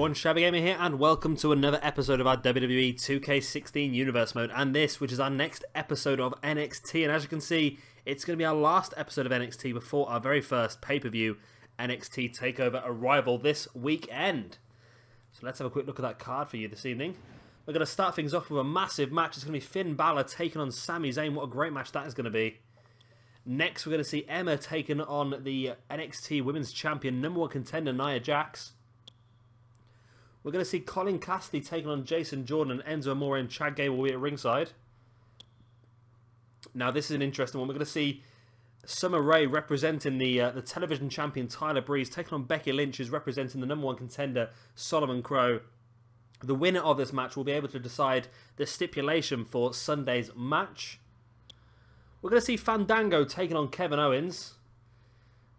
everyone, Shabby Gamer here, and welcome to another episode of our WWE 2K16 Universe Mode, and this, which is our next episode of NXT, and as you can see, it's going to be our last episode of NXT before our very first pay-per-view, NXT TakeOver Arrival this weekend. So let's have a quick look at that card for you this evening. We're going to start things off with a massive match. It's going to be Finn Balor taking on Sami Zayn. What a great match that is going to be. Next, we're going to see Emma taking on the NXT Women's Champion, #1 contender, Nia Jax. We're going to see Colin Cassidy taking on Jason Jordan, and Enzo, Amore and Chad Gable will be at ringside. Now, this is an interesting one. We're going to see Summer Rae representing the television champion Tyler Breeze, taking on Becky Lynch, who's representing the #1 contender, Solomon Crowe. The winner of this match will be able to decide the stipulation for Sunday's match. We're going to see Fandango taking on Kevin Owens.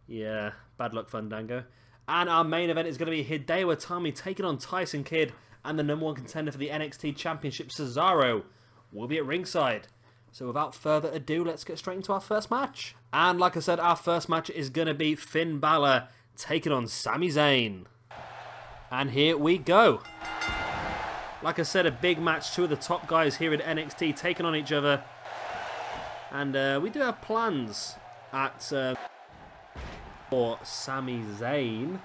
Yeah, bad luck, Fandango. And our main event is going to be Hideo Itami taking on Tyson Kidd, and the #1 contender for the NXT Championship, Cesaro, will be at ringside. So without further ado, let's get straight into our first match. And like I said, our first match is going to be Finn Balor taking on Sami Zayn. And here we go. Like I said, a big match. Two of the top guys here in NXT taking on each other. And we do have plans at for Sami Zayn.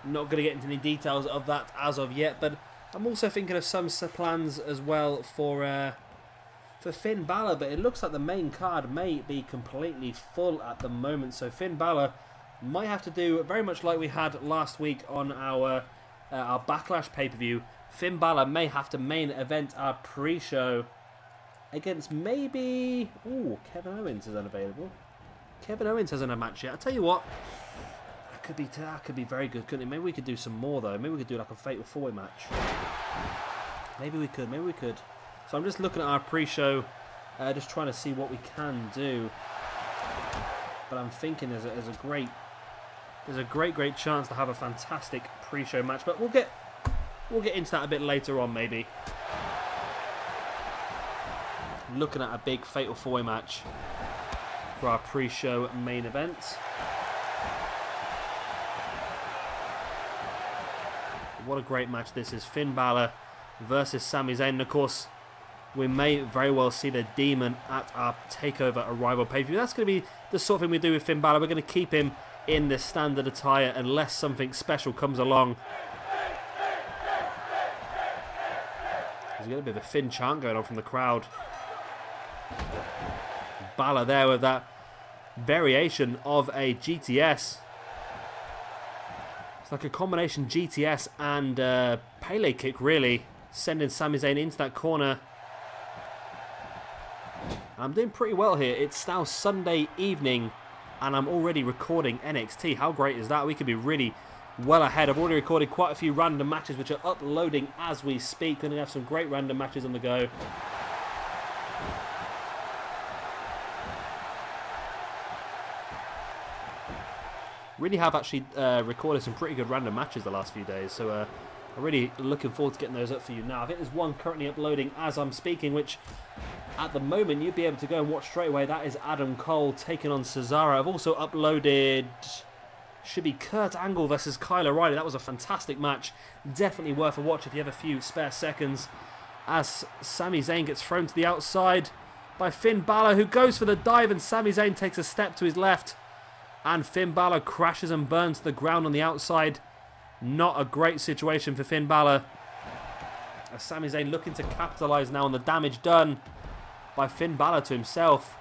Not going to get into any details of that as of yet, but I'm also thinking of some plans as well for Finn Balor. But it looks like the main card may be completely full at the moment, so Finn Balor might have to do very much like we had last week on our Backlash pay-per-view. Finn Balor may have to main event our pre-show against maybe... Ooh, Kevin Owens is unavailable. Kevin Owens hasn't had a match yet. I'll tell you what, that could be very good, couldn't it? Maybe we could do some more, though. Maybe we could do like a Fatal 4-Way match. Maybe we could. So I'm just looking at our pre-show, just trying to see what we can do. But I'm thinking there's a great chance to have a fantastic pre-show match. But we'll get into that a bit later on, maybe. Looking at a big Fatal 4-Way match for our pre-show main event. What a great match this is. Finn Balor versus Sami Zayn. And of course, we may very well see the Demon at our TakeOver Arrival pay-per-view. That's going to be the sort of thing we do with Finn Balor. We're going to keep him in the standard attire unless something special comes along. There's a bit of a Finn chant going on from the crowd. Balor there with that variation of a GTS. It's like a combination GTS and Pele kick, really, sending Sami Zayn into that corner. I'm doing pretty well here. It's now Sunday evening and I'm already recording NXT. How great is that? We could be really well ahead. I've already recorded quite a few random matches which are uploading as we speak. Going to have some great random matches on the go. Really have actually recorded some pretty good random matches the last few days, so I'm really looking forward to getting those up for you now. I think there's one currently uploading as I'm speaking, which at the moment you'd be able to go and watch straight away. That is Adam Cole taking on Cesaro. I've also uploaded, should be Kurt Angle versus Kyle O'Reilly. That was a fantastic match. Definitely worth a watch if you have a few spare seconds. As Sami Zayn gets thrown to the outside by Finn Balor, who goes for the dive, and Sami Zayn takes a step to his left. And Finn Balor crashes and burns to the ground on the outside. Not a great situation for Finn Balor. As Sami Zayn looking to capitalise now on the damage done by Finn Balor to himself.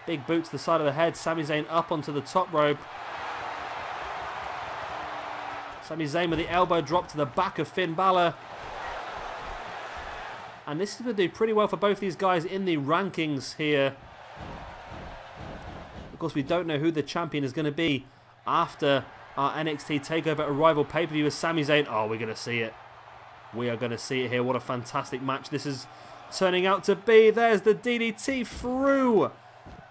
Big boot to the side of the head. Sami Zayn up onto the top rope. Sami Zayn with the elbow drop to the back of Finn Balor. And this is going to do pretty well for both these guys in the rankings here. Of course, we don't know who the champion is going to be after our NXT TakeOver Arrival pay-per-view with Sami Zayn. Oh, we're going to see it. We are going to see it here. What a fantastic match this is turning out to be. There's the DDT through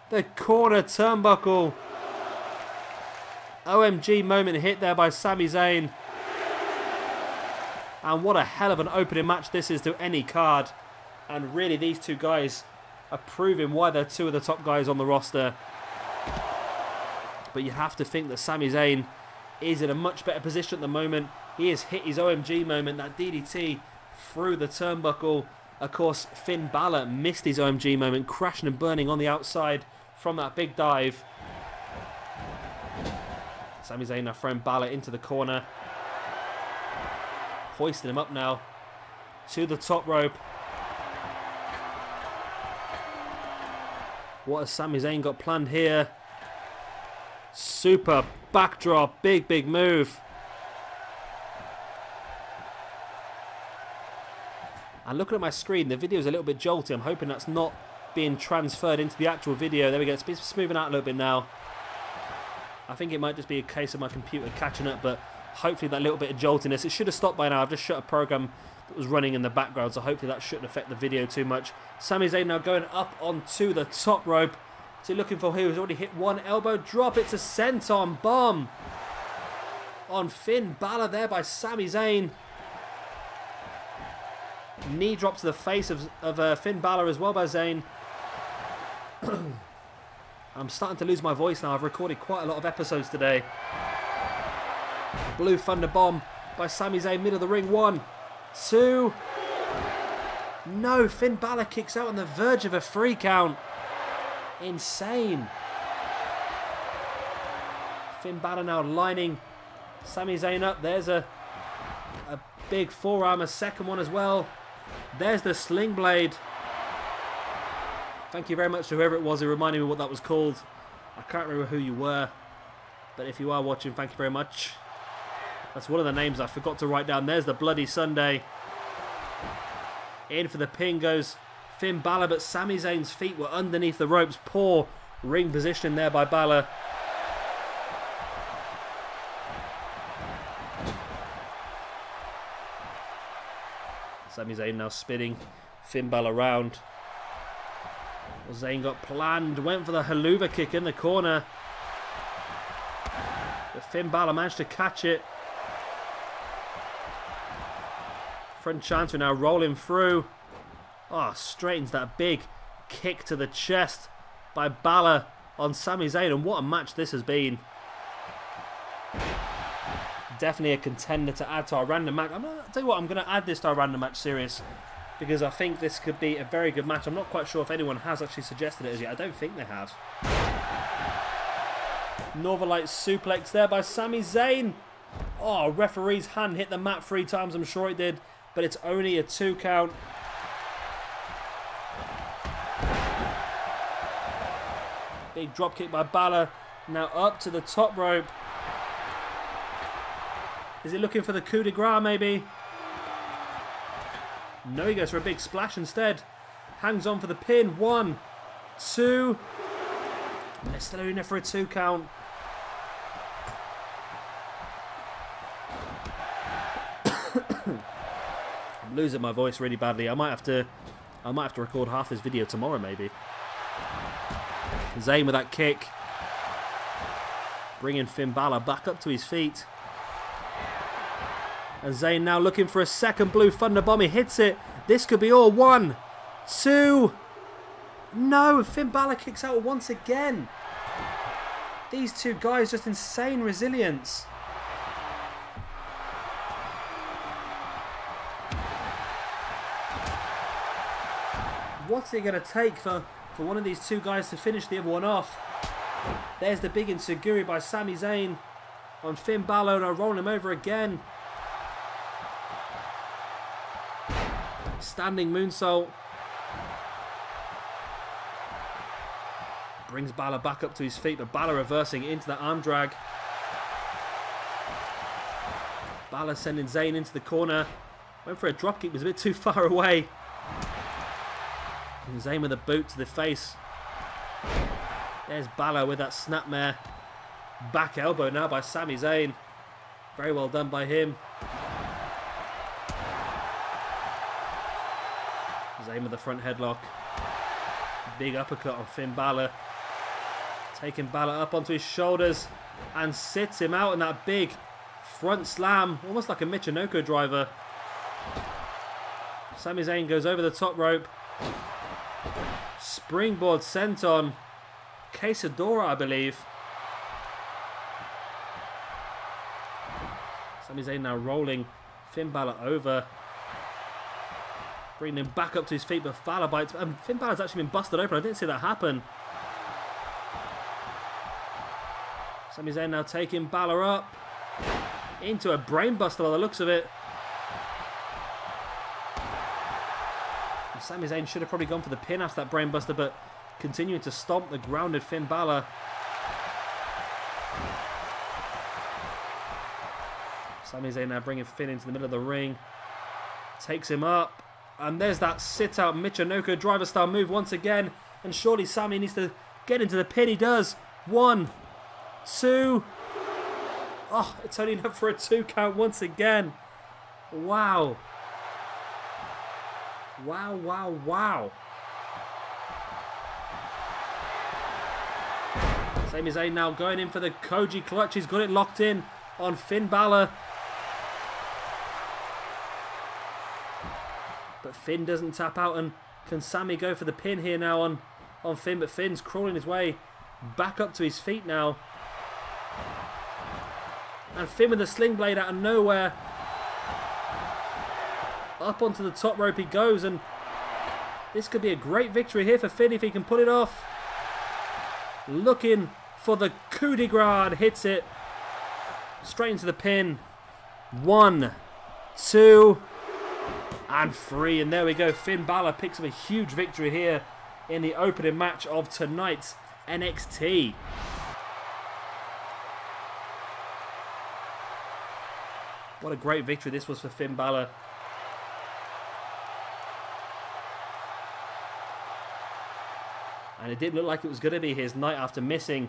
the corner turnbuckle. OMG moment hit there by Sami Zayn. And what a hell of an opening match this is to any card. And really, these two guys are proving why they're two of the top guys on the roster. But you have to think that Sami Zayn is in a much better position at the moment. He has hit his OMG moment, that DDT through the turnbuckle. Of course, Finn Balor missed his OMG moment, crashing and burning on the outside from that big dive. Sami Zayn now throwing Balor into the corner. Hoisting him up now to the top rope. What has Sami Zayn got planned here? Super backdrop, big move. And looking at my screen, the video is a little bit jolty. I'm hoping that's not being transferred into the actual video. There we go, it's smoothing out a little bit now. I think it might just be a case of my computer catching up, but hopefully that little bit of joltiness. It should have stopped by now. I've just shut a program that was running in the background, so hopefully that shouldn't affect the video too much. Sami Zayn now going up onto the top rope. So looking for who has already hit one elbow drop. It's a senton bomb on Finn Balor there by Sami Zayn. Knee drop to the face of Finn Balor as well by Zayn. I'm starting to lose my voice now. I've recorded quite a lot of episodes today. Blue Thunder Bomb by Sami Zayn, middle of the ring. 1, 2. No, Finn Balor kicks out on the verge of a 3 count. Insane. Finn Balor now lining Sami Zayn up. There's a big forearm, a second one as well. There's the sling blade. Thank you very much to whoever it was who reminded me what that was called. I can't remember who you were, but if you are watching, thank you very much. That's one of the names I forgot to write down. There's the Bloody Sunday. In for the pin goes Finn Balor, but Sami Zayn's feet were underneath the ropes. Poor ring positioning there by Balor. Sami Zayn now spinning Finn Balor around. Well, Zayn got planned, went for the haluva kick in the corner. But Finn Balor managed to catch it. Front chanter now rolling through. Oh, straightens that big kick to the chest by Balor on Sami Zayn. And what a match this has been. Definitely a contender to add to our random match. I'll tell you what, I'm going to add this to our random match series because I think this could be a very good match. I'm not quite sure if anyone has actually suggested it as yet. I don't think they have. Northern Lights suplex there by Sami Zayn. Oh, referee's hand hit the mat 3 times. I'm sure it did, but it's only a 2 count. Big drop kick by Balor. Now up to the top rope. Is he looking for the coup de grace, maybe? No, he goes for a big splash instead. Hangs on for the pin. 1, 2. And they're still in there for a 2 count. I'm losing my voice really badly. I might have to record half this video tomorrow, maybe. Zayn with that kick. Bringing Finn Balor back up to his feet. And Zayn now looking for a second Blue Thunder Bomb. He hits it. This could be all. 1, 2. No, Finn Balor kicks out once again. These two guys, just insane resilience. What's it going to take for one of these two guys to finish the other one off? There's the big enziguri by Sami Zayn on Finn Balor. Now rolling him over again. Standing moonsault. Brings Balor back up to his feet, but Balor reversing into the arm drag. Balor sending Zayn into the corner. Went for a dropkick, was a bit too far away. And Zayn with a boot to the face. There's Balor with that snapmare. Back elbow now by Sami Zayn. Very well done by him. Zayn with the front headlock. Big uppercut on Finn Balor. Taking Balor up onto his shoulders and sits him out in that big front slam. Almost like a Michinoku driver. Sami Zayn goes over the top rope. Springboard senton. Cesaro, I believe. Sami Zayn now rolling Finn Balor over. Bringing him back up to his feet, but Balor bites. Finn Balor's actually been busted open. I didn't see that happen. Sami Zayn now taking Balor up into a brainbuster by the looks of it. And Sami Zayn should have probably gone for the pin after that brainbuster, but continuing to stomp the grounded Finn Balor. Sami Zayn now bringing Finn into the middle of the ring. Takes him up. And there's that sit-out Michinoku driver-style move once again. And surely Sami needs to get into the pin. He does. 1, 2. Oh, it's only enough for a 2 count once again. Wow. Wow, wow, wow. Sami Zayn now going in for the Koji clutch. He's got it locked in on Finn Balor. But Finn doesn't tap out, and can Sami go for the pin here now on Finn? But Finn's crawling his way back up to his feet now. And Finn with the sling blade out of nowhere. Up onto the top rope he goes, and this could be a great victory here for Finn if he can pull it off. Looking for the coup de grace, and hits it straight into the pin. 1, 2, and 3, and there we go. Finn Balor picks up a huge victory here in the opening match of tonight's NXT. What a great victory this was for Finn Balor. And it didn't look like it was going to be his night after missing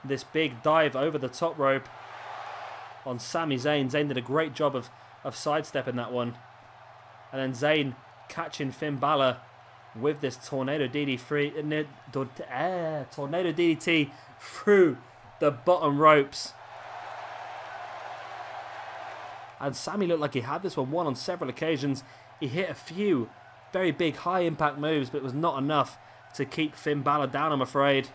this big dive over the top rope on Sami Zayn. Zayn did a great job of sidestepping that one. And then Zayn catching Finn Balor with this tornado DDT through the bottom ropes. And Sami looked like he had this one won on several occasions. He hit a few very big high impact moves, but it was not enough to keep Finn Balor down, I'm afraid.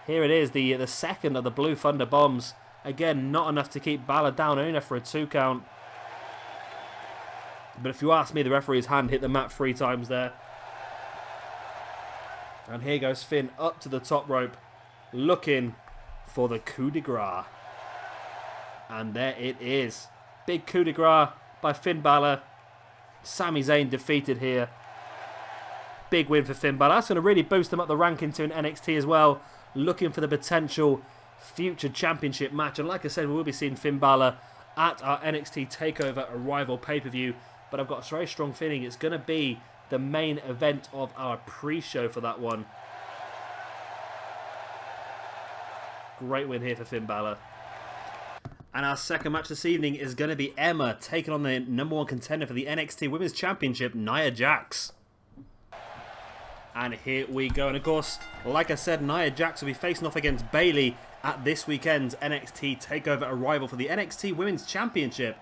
Here it is, the second of the Blue Thunder bombs. Again, not enough to keep Balor down, only enough for a 2 count. But if you ask me, the referee's hand hit the mat 3 times there. And here goes Finn up to the top rope, looking for the coup de grace. And there it is. Big coup de grace by Finn Balor. Sami Zayn defeated here. Big win for Finn Balor. That's going to really boost him up the ranking to an NXT as well. Looking for the potential future championship match. And like I said, we will be seeing Finn Balor at our NXT TakeOver Arrival pay-per-view. But I've got a very strong feeling it's going to be the main event of our pre-show for that one. Great win here for Finn Balor. And our second match this evening is going to be Emma taking on the #1 contender for the NXT Women's Championship, Nia Jax. And here we go. And of course, like I said, Nia Jax will be facing off against Bayley at this weekend's NXT TakeOver Arrival for the NXT Women's Championship.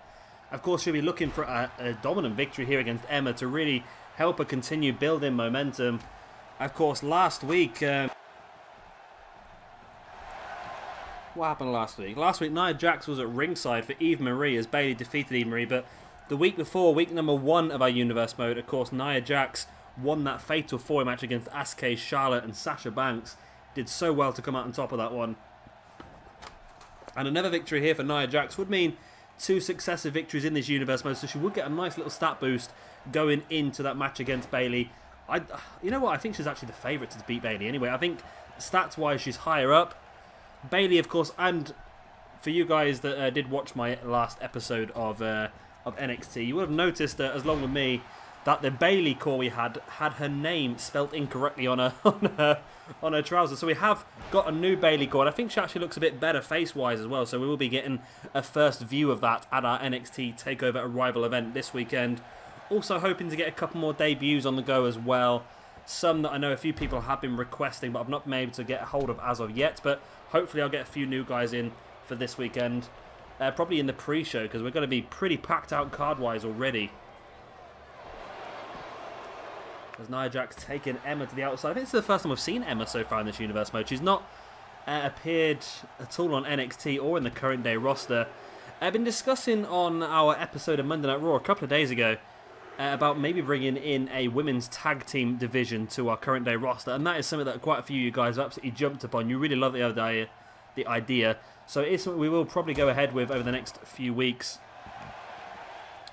Of course, she'll be looking for a dominant victory here against Emma to really help her continue building momentum. Of course, last week... what happened last week? Last week, Nia Jax was at ringside for Eve Marie as Bayley defeated Eve Marie. But the week before, week #1 of our Universe mode, of course, Nia Jax won that Fatal 4 match against Asuka, Charlotte and Sasha Banks. Did so well to come out on top of that one. And another victory here for Nia Jax would mean 2 successive victories in this Universe mode, so she would get a nice little stat boost going into that match against Bayley. You know what? I think she's actually the favourite to beat Bayley anyway. I think stats-wise she's higher up. Bayley, of course, and for you guys that did watch my last episode of NXT, you would have noticed that, as long with me, that the Bayley core we had her name spelt incorrectly on her trousers. So we have got a new Bayley core, and I think she actually looks a bit better face-wise as well. So we will be getting a first view of that at our NXT TakeOver Arrival event this weekend. Also hoping to get a couple more debuts on the go as well. Some that I know a few people have been requesting, but I've not been able to get a hold of as of yet. But hopefully I'll get a few new guys in for this weekend. Probably in the pre-show, because we're going to be pretty packed out card-wise already. As Nia Jax taking Emma to the outside. I think it's the first time we've seen Emma so far in this Universe mode. She's not appeared at all on NXT or in the current day roster. I've been discussing on our episode of Monday Night Raw a couple of days ago about maybe bringing in a women's tag team division to our current day roster, and that is something that quite a few of you guys have absolutely jumped upon. You really love the idea. So it is something we will probably go ahead with over the next few weeks.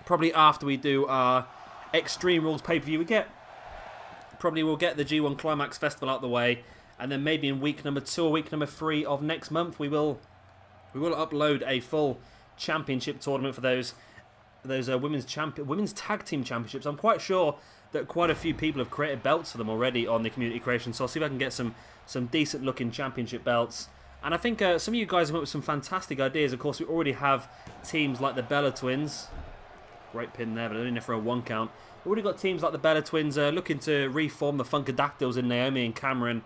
Probably after we do our Extreme Rules pay-per-view, we'll get the G1 Climax Festival out the way, and then maybe in week number 2 or week number 3 of next month, we will upload a full championship tournament for those women's tag team championships. I'm quite sure that quite a few people have created belts for them already on the community creation, so I'll see if I can get some decent looking championship belts. And I think some of you guys have come up with some fantastic ideas. Of course, we already have teams like the Bella Twins. Great pin there, but only for a 1 count. We've already got teams like the Bella Twins looking to reform the Funkadactyls in Naomi and Cameron.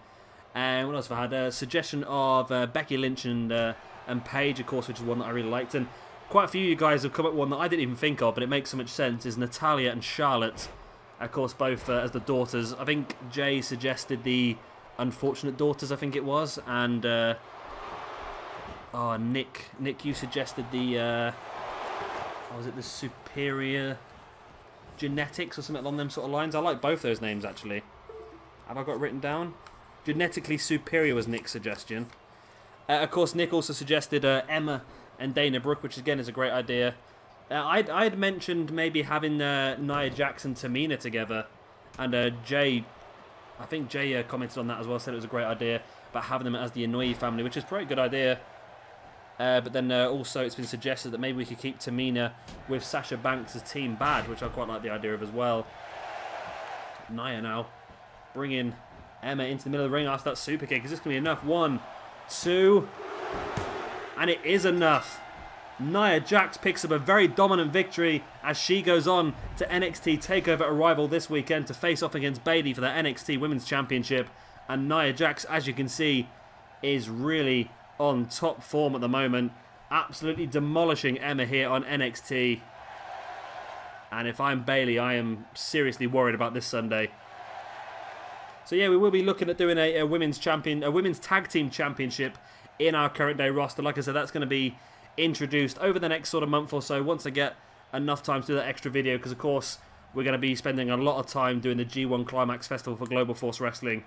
And what else have I had? A suggestion of Becky Lynch and Paige, of course, which is one that I really liked. And quite a few of you guys have come up with one that I didn't even think of, but it makes so much sense, is Natalya and Charlotte. Of course, both as the daughters. I think Jay suggested the Unfortunate Daughters, I think it was. And, Nick, you suggested the, was it the Superior Genetics or something along them sort of lines? I like both those names, actually. Have I got it written down? Genetically Superior was Nick's suggestion. Of course, Nick also suggested Emma and Dana Brooke, which again is a great idea. I'd mentioned maybe having Nia Jax and Tamina together, and Jay, I think Jay commented on that as well, said it was a great idea about having them as the Inoue family, which is a pretty good idea. But then also it's been suggested that maybe we could keep Tamina with Sasha Banks as Team Bad, which I quite like the idea of as well. Nia now bringing Emma into the middle of the ring after that super kick. Is this going to be enough? 1, 2, and it is enough. Nia Jax picks up a very dominant victory as she goes on to NXT TakeOver Arrival this weekend to face off against Bayley for the NXT Women's Championship. And Nia Jax, as you can see, is really on top form at the moment. Absolutely demolishing Emma here on NXT. And if I'm Bayley, I am seriously worried about this Sunday. So yeah, we will be looking at doing a women's tag team championship in our current day roster. Like I said, that's going to be introduced over the next sort of month or so once I get enough time to do that extra video, because of course we're going to be spending a lot of time doing the G1 Climax Festival for Global Force Wrestling,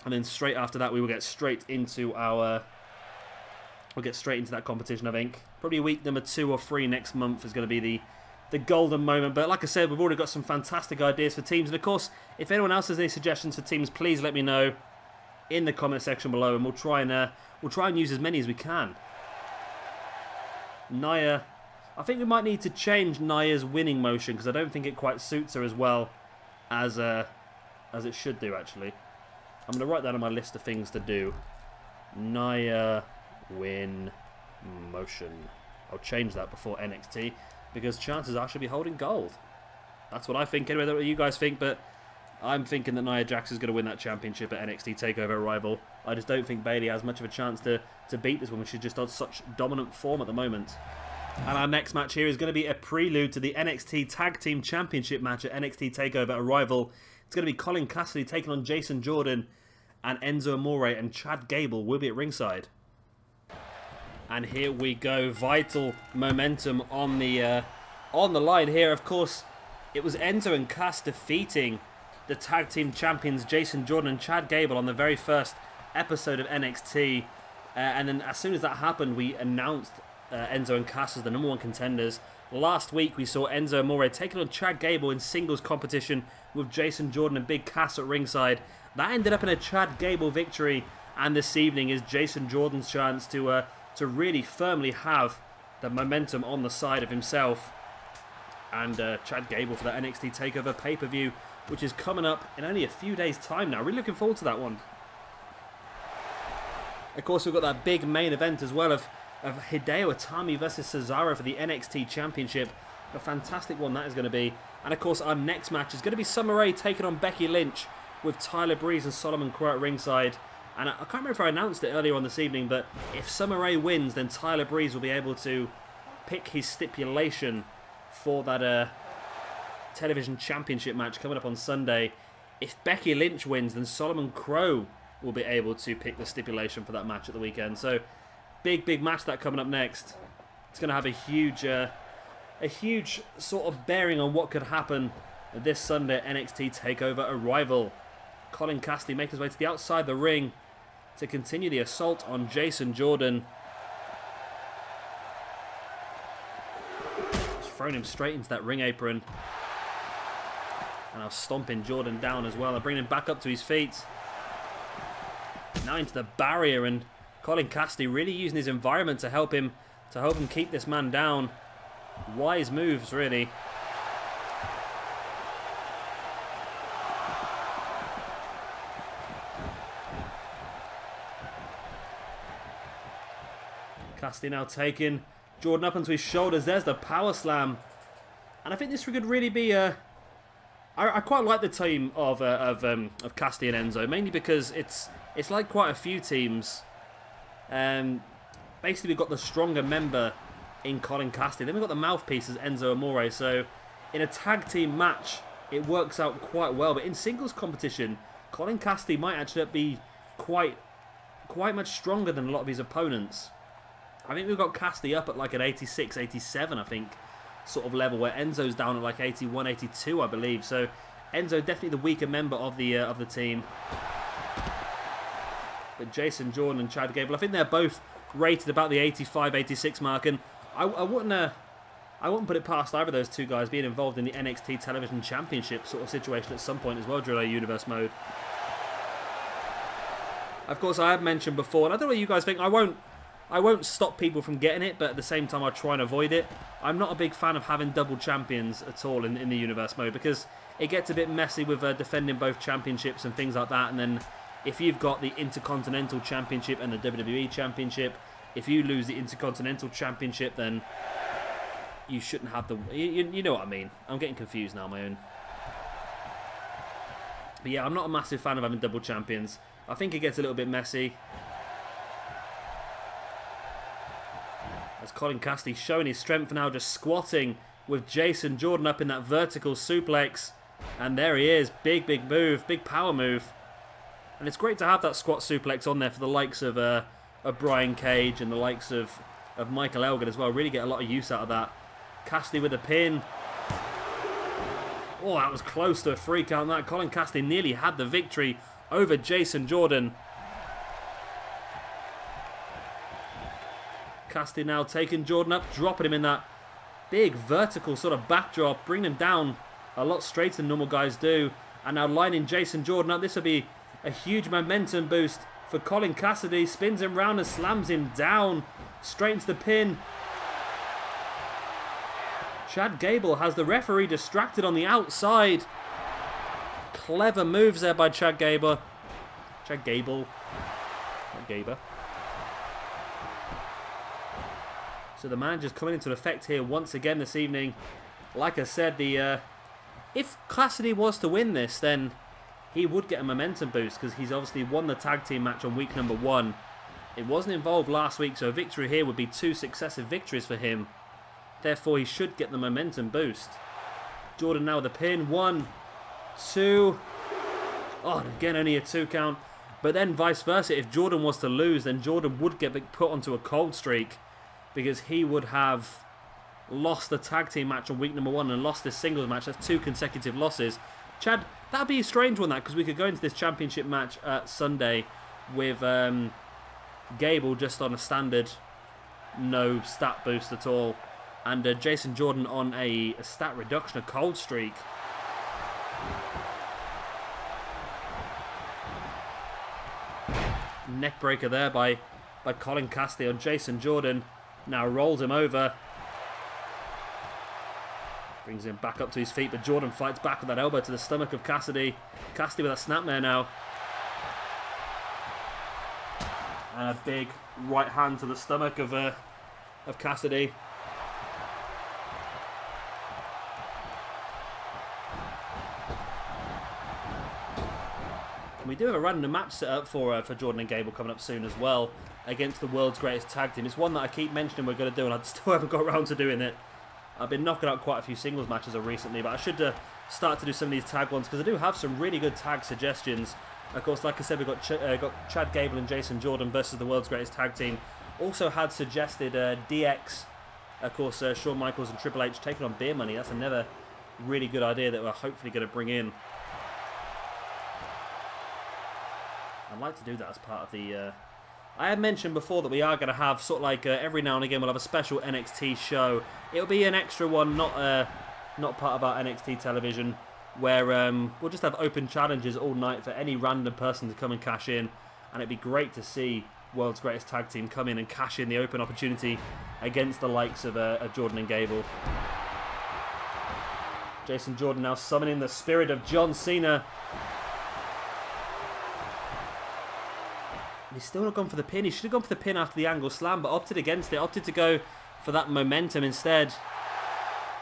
and then straight after that we will get straight into that competition. I think probably week number 2 or 3 next month is going to be the golden moment. But like I said, we've already got some fantastic ideas for teams, and of course if anyone else has any suggestions for teams, please let me know in the comment section below, and we'll try and use as many as we can. Nia, I think we might need to change Nia's winning motion, because I don't think it quite suits her as well as it should do, actually. I'm going to write that on my list of things to do. Nia win motion. I'll change that before NXT, because chances are she'll be holding gold. That's what I think anyway. I don't know what you guys think, but I'm thinking that Nia Jax is going to win that championship at NXT TakeOver Arrival. I just don't think Bayley has much of a chance to beat this woman. She's just on such dominant form at the moment. And our next match here is going to be a prelude to the NXT Tag Team Championship match at NXT TakeOver Arrival. It's going to be Colin Cassidy taking on Jason Jordan, and Enzo Amore and Chad Gable will be at ringside. And here we go. Vital momentum on the line here. Of course, it was Enzo and Cass defeating the tag team champions Jason Jordan and Chad Gable on the very first episode of NXT. And then as soon as that happened, we announced Enzo and Cass as the #1 contenders. Last week we saw Enzo Amore taking on Chad Gable in singles competition with Jason Jordan and Big Cass at ringside. That ended up in a Chad Gable victory, and this evening is Jason Jordan's chance to really firmly have the momentum on the side of himself. And Chad Gable for the NXT TakeOver pay-per-view, which is coming up in only a few days' time now. Really looking forward to that one. Of course, we've got that big main event as well of Hideo Itami versus Cesaro for the NXT Championship. A fantastic one that is going to be. And of course, our next match is going to be Summer Rae taking on Becky Lynch with Tyler Breeze and Solomon Crowe at ringside. And I can't remember if I announced it earlier on this evening, but if Summer Rae wins, then Tyler Breeze will be able to pick his stipulation for that television championship match coming up on Sunday. If Becky Lynch wins, then Solomon Crowe will be able to pick the stipulation for that match at the weekend. So, big match that coming up next. It's going to have a huge sort of bearing on what could happen this Sunday at NXT TakeOver Arrival. Colin Cassidy making his way to the outside of the ring to continue the assault on Jason Jordan. Just throwing him straight into that ring apron. And now stomping Jordan down as well and bringing him back up to his feet. Now into the barrier, and Colin Cassidy really using his environment to help him keep this man down. Wise moves, really. Cassidy now taking Jordan up onto his shoulders. There's the power slam, and I think this could really be a. I quite like the team of Cassidy and Enzo, mainly because it's like quite a few teams. Basically, we've got the stronger member in Colin Cassidy. Then we've got the mouthpieces, Enzo Amore. So in a tag team match, it works out quite well. But in singles competition, Colin Cassidy might actually be quite much stronger than a lot of his opponents. I think we've got Cassidy up at like an 86, 87, I think, sort of level, where Enzo's down at like 81, 82, I believe. So Enzo definitely the weaker member of the team. But Jason Jordan and Chad Gable, I think they're both rated about the 85, 86 mark, and I wouldn't put it past either of those two guys being involved in the NXT Television Championship sort of situation at some point as well during our Universe mode. Of course, I have mentioned before, and I don't know what you guys think. I won't stop people from getting it, but at the same time, I try and avoid it. I'm not a big fan of having double champions at all in the Universe mode, because it gets a bit messy with defending both championships and things like that. And then if you've got the Intercontinental Championship and the WWE Championship, if you lose the Intercontinental Championship, then you shouldn't have the... You know what I mean. I'm getting confused now on my own. But yeah, I'm not a massive fan of having double champions. I think it gets a little bit messy. As Colin Cassidy showing his strength now, just squatting with Jason Jordan up in that vertical suplex. And there he is. Big move. Big power move. And it's great to have that squat suplex on there for the likes of Brian Cage and the likes of Michael Elgin as well. Really get a lot of use out of that. Cassidy with a pin. Oh, that was close to a free count. That Colin Cassidy nearly had the victory over Jason Jordan. Cassidy now taking Jordan up, dropping him in that big vertical sort of backdrop, bringing him down a lot straighter than normal guys do. And now lining Jason Jordan up. This will be a huge momentum boost for Colin Cassidy. Spins him round and slams him down straight into the pin. Chad Gable has the referee distracted on the outside. Clever moves there by Chad Gable. Chad Gable. Not Gable. So the manager's coming into effect here once again this evening. Like I said, if Cassidy was to win this, then he would get a momentum boost, because he's obviously won the tag team match on week number 1. It wasn't involved last week, so a victory here would be 2 successive victories for him. Therefore, he should get the momentum boost. Jordan now with the pin. 1, 2. Oh, and again, only a 2 count. But then vice versa, if Jordan was to lose, then Jordan would get put onto a cold streak, because he would have lost the tag team match on week number 1 and lost this singles match. That's 2 consecutive losses. Chad, that'd be a strange one, that, because we could go into this championship match Sunday with Gable just on a standard, no stat boost at all, and Jason Jordan on a stat reduction, a cold streak. Neck breaker there by Colin Cassidy on Jason Jordan. Now rolls him over. Brings him back up to his feet, but Jordan fights back with that elbow to the stomach of Cassidy. Cassidy with a snapmare now. And a big right hand to the stomach of Cassidy. And we do have a random match set up for Jordan and Gable coming up soon as well, against the world's greatest tag team. It's one that I keep mentioning we're going to do, and I still haven't got around to doing it. I've been knocking out quite a few singles matches recently, but I should start to do some of these tag ones, because I do have some really good tag suggestions Of course, like I said, we've got Chad Gable and Jason Jordan versus the world's greatest tag team. Also had suggested DX, of course, Shawn Michaels and Triple H taking on Beer Money. That's another really good idea that we're hopefully going to bring in. I'd like to do that as part of the... I had mentioned before that we are going to have sort of like every now and again we'll have a special NXT show. It'll be an extra one, not part of our NXT television, where we'll just have open challenges all night for any random person to come and cash in. And it'd be great to see world's greatest tag team come in and cash in the open opportunity against the likes of Jordan and Gable. Jason Jordan now summoning the spirit of John Cena. He's still not gone for the pin. He should have gone for the pin after the angle slam, but opted against it. Opted to go for that momentum instead.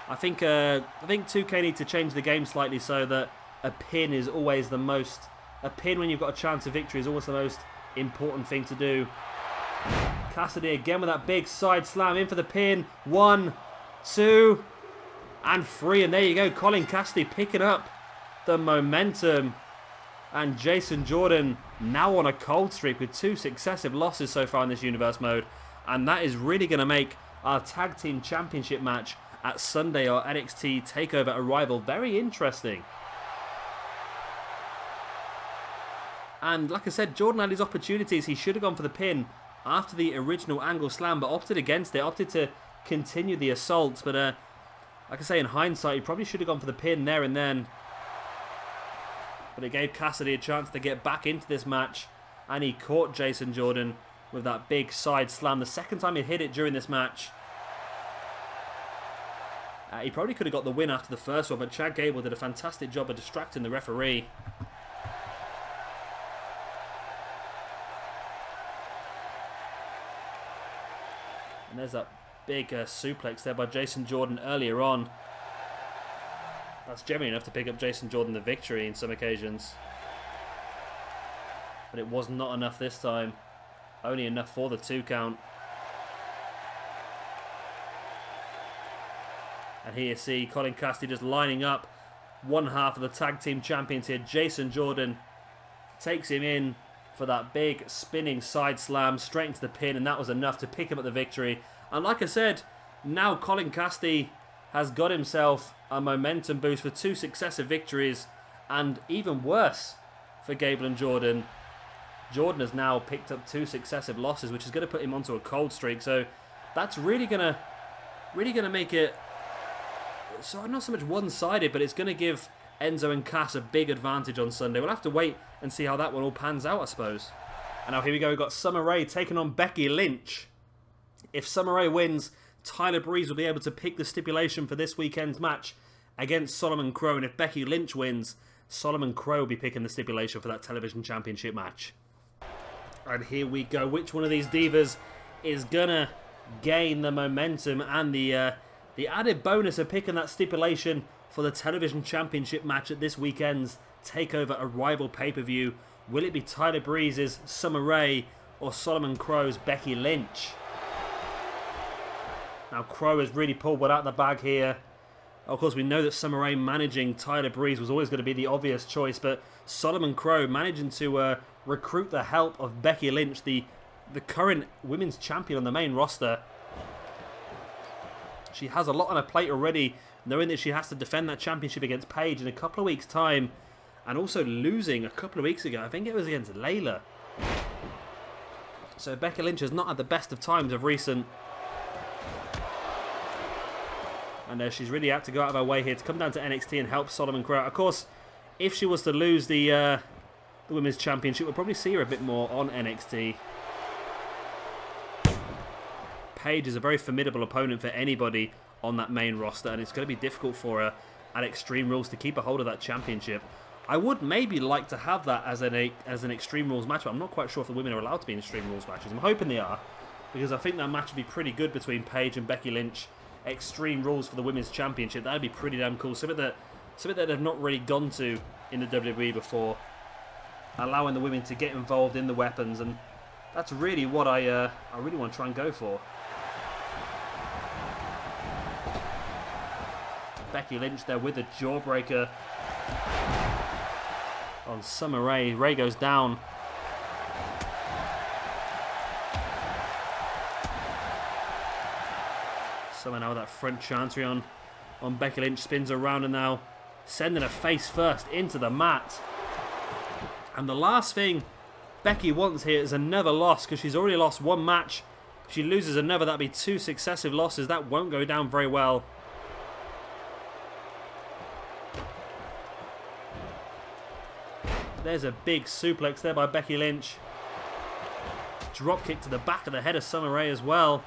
I think 2K need to change the game slightly so that a pin is always the most... A pin when you've got a chance of victory is always the most important thing to do. Cassidy again with that big side slam in for the pin. 1, 2, and 3. And there you go. Colin Cassidy picking up the momentum. And Jason Jordan now on a cold streak with 2 successive losses so far in this Universe mode. And that is really going to make our Tag Team Championship match at Sunday, our NXT TakeOver Arrival, very interesting. And like I said, Jordan had his opportunities. He should have gone for the pin after the original angle slam, but opted against it. Opted to continue the assault. But like I say, in hindsight, he probably should have gone for the pin there and then. But it gave Cassidy a chance to get back into this match. And he caught Jason Jordan with that big side slam. The second time he hit it during this match. He probably could have got the win after the first one, but Chad Gable did a fantastic job of distracting the referee. And there's that big suplex there by Jason Jordan earlier on. That's generally enough to pick up Jason Jordan the victory in some occasions. But it was not enough this time. Only enough for the 2 count. And here you see Colin Cassidy just lining up one half of the tag team champions here. Jason Jordan takes him in for that big spinning side slam straight into the pin, and that was enough to pick him up the victory. And like I said, now Colin Cassidy has got himself a momentum boost for 2 successive victories, and even worse for Gable and Jordan. Jordan has now picked up 2 successive losses, which is going to put him onto a cold streak. So that's really gonna make it so not so much one-sided, but it's going to give Enzo and Cass a big advantage on Sunday. We'll have to wait and see how that one all pans out, I suppose. And now here we go. We've got Summer Rae taking on Becky Lynch. If Summer Rae wins, Tyler Breeze will be able to pick the stipulation for this weekend's match against Solomon Crowe. And if Becky Lynch wins, Solomon Crowe will be picking the stipulation for that television championship match. And here we go. Which one of these divas is going to gain the momentum and the added bonus of picking that stipulation for the television championship match at this weekend's TakeOver Arrival pay-per-view? Will it be Tyler Breeze's Summer Rae or Solomon Crowe's Becky Lynch? Now Crowe has really pulled one out of the bag here. Of course, we know that Summer Rae managing Tyler Breeze was always going to be the obvious choice, but Solomon Crowe managing to recruit the help of Becky Lynch, the current women's champion on the main roster. She has a lot on her plate already, knowing that she has to defend that championship against Paige in a couple of weeks' time, and also losing a couple of weeks ago. I think it was against Layla. So Becky Lynch has not had the best of times of recent. And she's really had to go out of her way here to come down to NXT and help Solomon Crowe. Of course, if she was to lose the Women's Championship, we'll probably see her a bit more on NXT. Paige is a very formidable opponent for anybody on that main roster, and it's going to be difficult for her at Extreme Rules to keep a hold of that championship. I would maybe like to have that as an Extreme Rules match, but I'm not quite sure if the women are allowed to be in Extreme Rules matches. I'm hoping they are, because I think that match would be pretty good between Paige and Becky Lynch. Extreme Rules for the Women's Championship, that'd be pretty damn cool. Something that they've not really gone to in the WWE before, allowing the women to get involved in the weapons, and that's really what I really want to try and go for. Becky Lynch there with a jawbreaker. on Summer Rae. Rae goes down. Summer now with that front chancery on Becky Lynch. Spins around and now sending her face first into the mat. And the last thing Becky wants here is another loss, because she's already lost one match. If she loses another, that'd be 2 successive losses. That won't go down very well. There's a big suplex there by Becky Lynch. Drop kick to the back of the head of Summer Rae as well.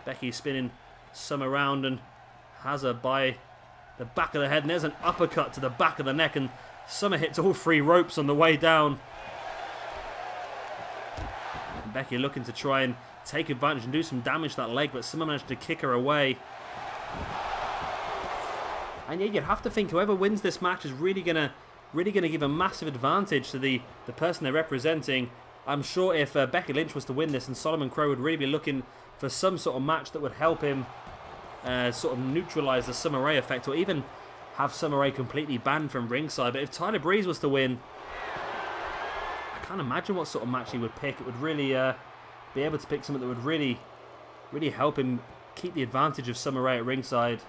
Becky spinning Summer around and has her by the back of the head. And there's an uppercut to the back of the neck. And Summer hits all 3 ropes on the way down. And Becky looking to try and take advantage and do some damage to that leg. But Summer managed to kick her away. And yeah, you'd have to think whoever wins this match is really gonna give a massive advantage to the person they're representing. I'm sure if Becky Lynch was to win this, and Solomon Crowe would really be looking for some sort of match that would help him sort of neutralise the Summer Rae effect, or even have Summer Rae completely banned from ringside. But if Tyler Breeze was to win, I can't imagine what sort of match he would pick. It would really be able to pick something that would really help him keep the advantage of Summer Rae at ringside.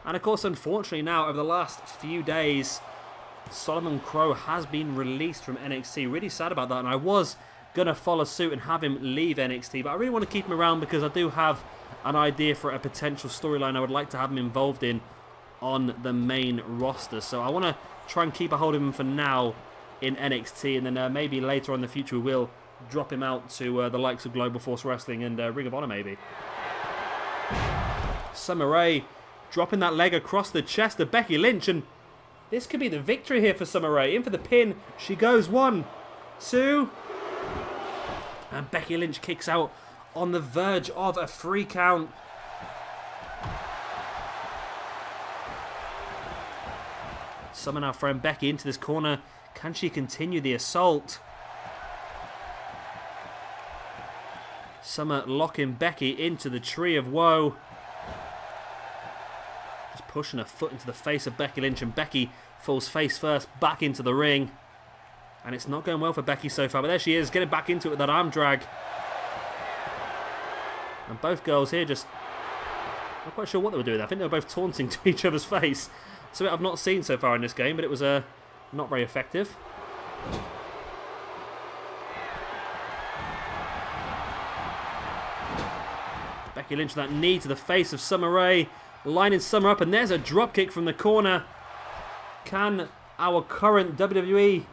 And of course, unfortunately now, over the last few days, Solomon Crowe has been released from NXT. Really sad about that, and I was going to follow suit and have him leave NXT, but I really want to keep him around because I do have an idea for a potential storyline I would like to have him involved in on the main roster. So I want to try and keep a hold of him for now in NXT, and then maybe later on in the future we will drop him out to the likes of Global Force Wrestling and Ring of Honor maybe. Summer Rae dropping that leg across the chest of Becky Lynch, and this could be the victory here for Summer Rae. In for the pin, she goes. 1, 2, and Becky Lynch kicks out on the verge of a 3 count. Summer now throwing Becky into this corner. Can she continue the assault? Summer locking Becky into the Tree of Woe. Pushing her foot into the face of Becky Lynch, and Becky falls face first back into the ring. And it's not going well for Becky so far, but there she is, getting back into it with that arm drag. And both girls here just not quite sure what they were doing. I think they were both taunting to each other's face. Something I've not seen so far in this game, but it was not very effective. Becky Lynch with that knee to the face of Summer Rae. Lining Summer up, and there's a dropkick from the corner. Can our current WWE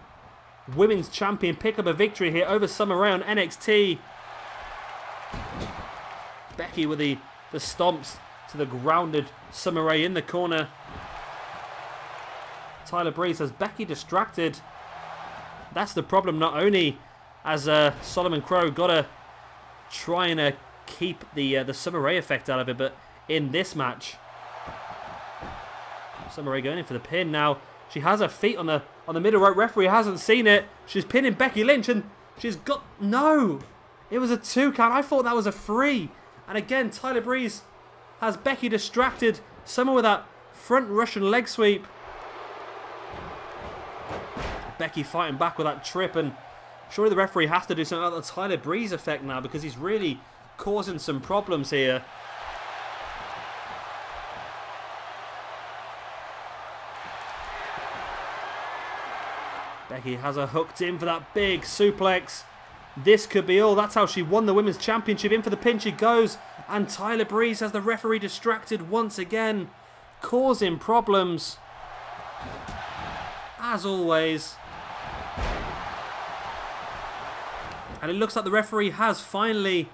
Women's Champion pick up a victory here over Summer Rae on NXT? Becky with the stomps to the grounded Summer Rae in the corner. Tyler Breeze has Becky distracted. That's the problem. Not only has Solomon Crowe got to try and keep the Summer Rae effect out of it, but in this match, Summer Rae going in for the pin now. She has her feet on the middle rope. Referee hasn't seen it. She's pinning Becky Lynch, and she's got... No! It was a 2 count. I thought that was a 3. And again, Tyler Breeze has Becky distracted. Summer with that front Russian leg sweep. Becky fighting back with that trip, and surely the referee has to do something about the Tyler Breeze effect now, because he's really causing some problems here. Becky has her hooked in for that big suplex. This could be all. That's how she won the Women's Championship. In for the pin she goes. And Tyler Breeze has the referee distracted once again, causing problems. As always. And it looks like the referee has finally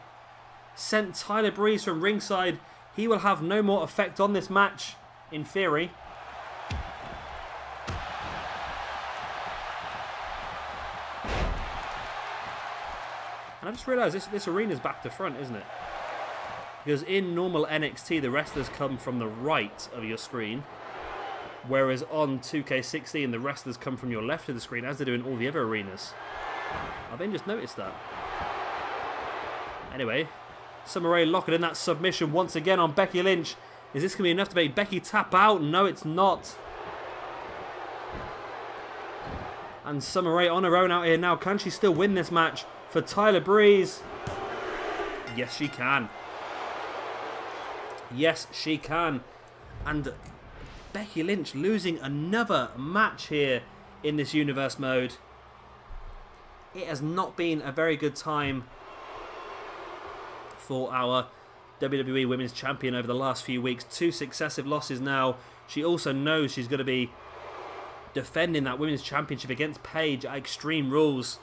sent Tyler Breeze from ringside. He will have no more effect on this match, in theory. And I just realised this arena's back to front, isn't it? Because in normal NXT, the wrestlers come from the right of your screen, whereas on 2K16, the wrestlers come from your left of the screen, as they do in all the other arenas. I've then just noticed that. Anyway, Summer Rae locking in that submission once again on Becky Lynch. Is this going to be enough to make Becky tap out? No, it's not. And Summer Rae on her own out here now. Can she still win this match for Tyler Breeze? Yes, she can. Yes, she can. And Becky Lynch losing another match here in this universe mode. It has not been a very good time for our WWE Women's Champion over the last few weeks. 2 successive losses now. She also knows she's going to be defending that Women's Championship against Paige at Extreme Rules.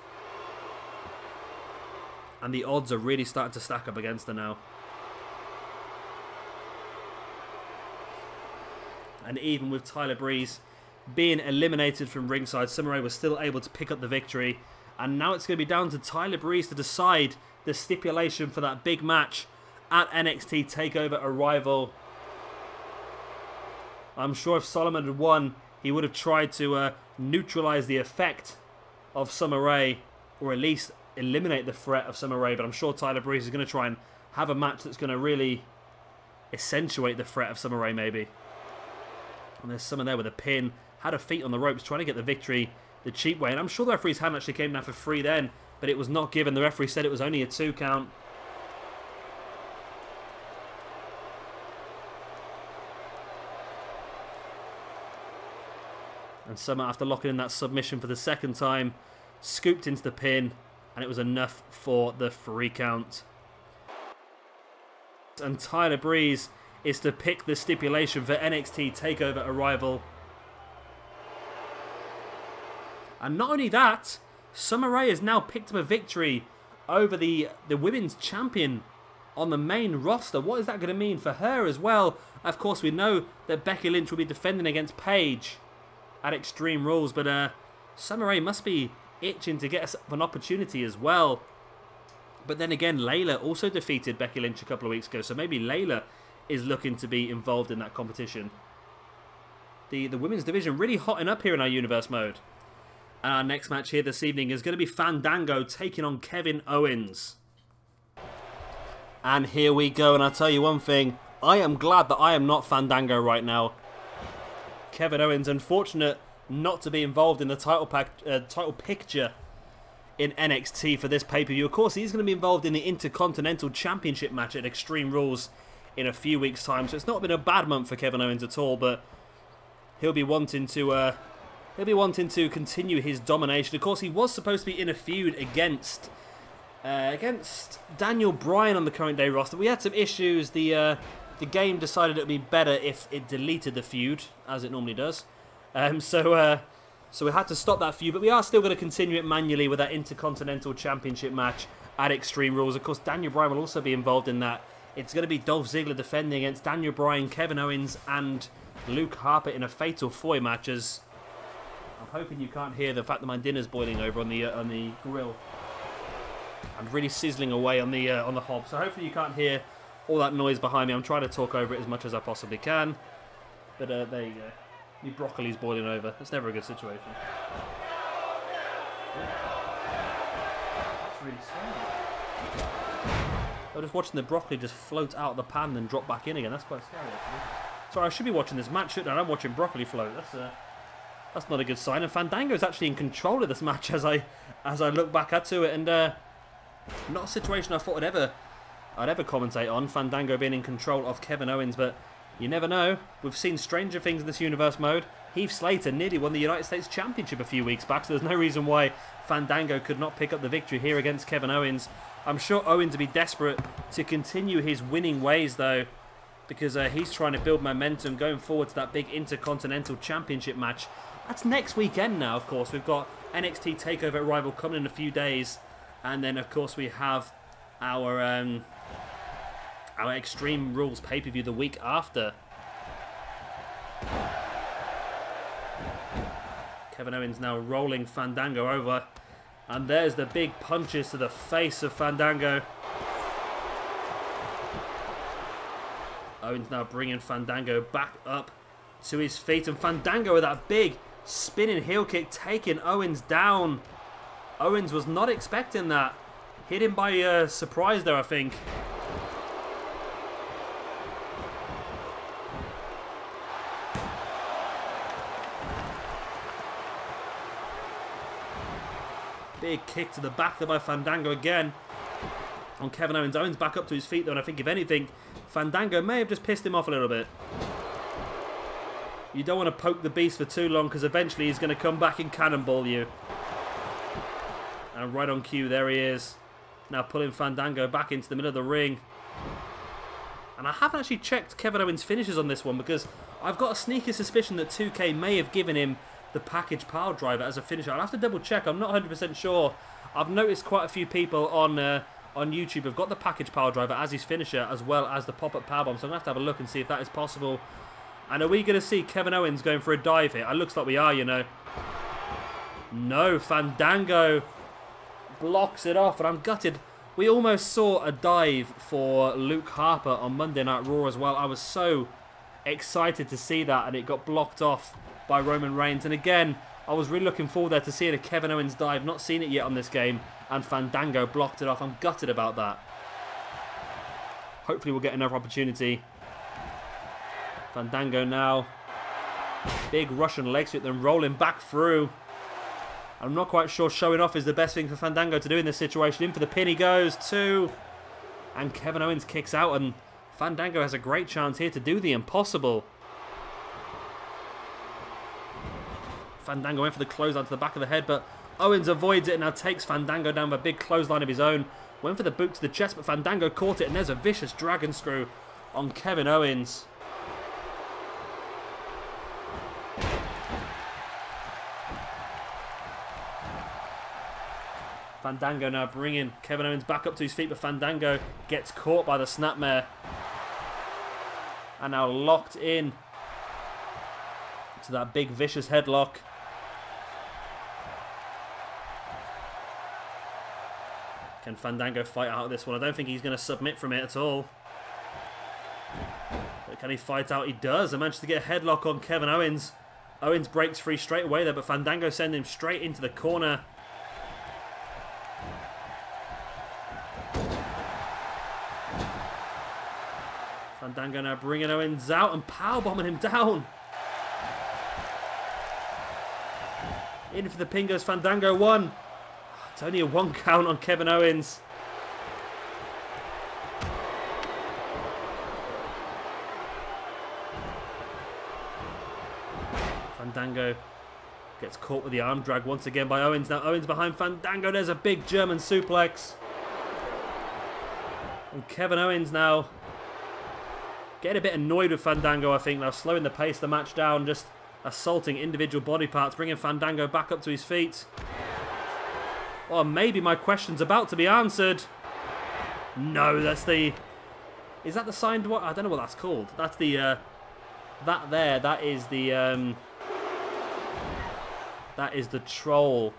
And the odds are really starting to stack up against her now. And even with Tyler Breeze being eliminated from ringside, Summer Rae was still able to pick up the victory. And now it's going to be down to Tyler Breeze to decide the stipulation for that big match at NXT TakeOver Arrival. I'm sure if Solomon had won, he would have tried to neutralise the effect of Summer Rae, or at least eliminate the threat of Summer Rae. But I'm sure Tyler Breeze is going to try and have a match that's going to really accentuate the threat of Summer Rae, maybe. And there's someone there with a pin, had her feet on the ropes, trying to get the victory the cheap way. And I'm sure the referee's hand actually came down for 3 then, but it was not given. The referee said it was only a 2 count. And Summer, after locking in that submission for the 2nd time, scooped into the pin, and it was enough for the 3 count. And Tyler Breeze is to pick the stipulation for NXT TakeOver Arrival. And not only that, Summer Rae has now picked up a victory over the Women's Champion on the main roster. What is that going to mean for her as well? Of course, we know that Becky Lynch will be defending against Paige at Extreme Rules, but Summer Rae must be itching to get an opportunity as well. But then again, Layla also defeated Becky Lynch a couple of weeks ago, so maybe Layla is looking to be involved in that competition. The women's division really hotting up here in our universe mode. And our next match here this evening is going to be Fandango taking on Kevin Owens. And here we go, and I'll tell you one thing, I am glad that I am not Fandango right now. Kevin Owens, unfortunate not to be involved in the title picture in NXT for this pay-per-view. Of course, he's going to be involved in the Intercontinental Championship match at Extreme Rules in a few weeks' time. So it's not been a bad month for Kevin Owens at all, but he'll be wanting to continue his domination. Of course, he was supposed to be in a feud against Daniel Bryan on the current day roster. We had some issues. The game decided it would be better if it deleted the feud, as it normally does. So we had to stop that feud, but we are still going to continue it manually with that Intercontinental Championship match at Extreme Rules. Of course, Daniel Bryan will also be involved in that. It's going to be Dolph Ziggler defending against Daniel Bryan, Kevin Owens, and Luke Harper in a Fatal 4-Way match. As I'm hoping you can't hear the fact that my dinner's boiling over on the grill. I'm really sizzling away on the hob, so hopefully you can't hear all that noise behind me. I'm trying to talk over it as much as I possibly can, but there you go. The broccoli's boiling over. It's never a good situation. That's really scary. I'm just watching the broccoli just float out of the pan and drop back in again. That's quite scary, actually. Sorry, I should be watching this match, shouldn't I? I'm watching broccoli float. That's not a good sign. And Fandango's actually in control of this match as I look back at it, and not a situation I thought I'd ever commentate on. Fandango being in control of Kevin Owens, but you never know. We've seen stranger things in this universe mode. Heath Slater nearly won the United States Championship a few weeks back, so there's no reason why Fandango could not pick up the victory here against Kevin Owens. I'm sure Owens will be desperate to continue his winning ways, though, because he's trying to build momentum going forward to that big Intercontinental Championship match. That's next weekend now, of course. We've got NXT TakeOver Arrival coming in a few days, and then, of course, we have our Extreme Rules pay-per-view the week after. Kevin Owens now rolling Fandango over. And there's the big punches to the face of Fandango. Owens now bringing Fandango back up to his feet. And Fandango with that big spinning heel kick taking Owens down. Owens was not expecting that. Hit him by surprise there, I think. Big kick to the back there by Fandango again. On Kevin Owens. Owens back up to his feet though, and I think if anything, Fandango may have just pissed him off a little bit. You don't want to poke the beast for too long, because eventually he's going to come back and cannonball you. And right on cue, there he is. Now pulling Fandango back into the middle of the ring. And I haven't actually checked Kevin Owens' finishes on this one, because I've got a sneaky suspicion that 2K may have given him the package power driver as a finisher. I'll have to double check. I'm not 100% sure. I've noticed quite a few people on YouTube have got the package power driver as his finisher, as well as the pop-up powerbomb. So I'm going to have a look and see if that is possible. And are we going to see Kevin Owens going for a dive here? It looks like we are, you know. No, Fandango blocks it off, and I'm gutted. We almost saw a dive for Luke Harper on Monday Night Raw as well. I was so excited to see that, and it got blocked off by Roman Reigns. And again, I was really looking forward there to seeing a Kevin Owens dive. Not seen it yet on this game, and Fandango blocked it off. I'm gutted about that. Hopefully we'll get another opportunity. Fandango now. Big Russian leg sweep, then rolling back through. I'm not quite sure showing off is the best thing for Fandango to do in this situation. In for the pin he goes, 2. And Kevin Owens kicks out, and Fandango has a great chance here to do the impossible. Fandango went for the clothesline to the back of the head, but Owens avoids it and now takes Fandango down with a big clothesline of his own. Went for the boot to the chest, but Fandango caught it, and there's a vicious dragon screw on Kevin Owens. Fandango now bringing Kevin Owens back up to his feet, but Fandango gets caught by the snapmare. And now locked in to that big vicious headlock. Can Fandango fight out of this one? I don't think he's going to submit from it at all. But can he fight out? He does. I managed to get a headlock on Kevin Owens. Owens breaks free straight away there, but Fandango sends him straight into the corner. Fandango now bringing Owens out and powerbombing him down. In for the pin goes Fandango, 1. It's only a 1 count on Kevin Owens. Fandango gets caught with the arm drag once again by Owens. Now Owens behind Fandango. There's a big German suplex. And Kevin Owens now getting a bit annoyed with Fandango, I think, now slowing the pace of the match down, just assaulting individual body parts, bringing Fandango back up to his feet. Or maybe my question's about to be answered. No, that's the... Is that the signed what? I don't know what that's called. That's the... That is the... That is the troll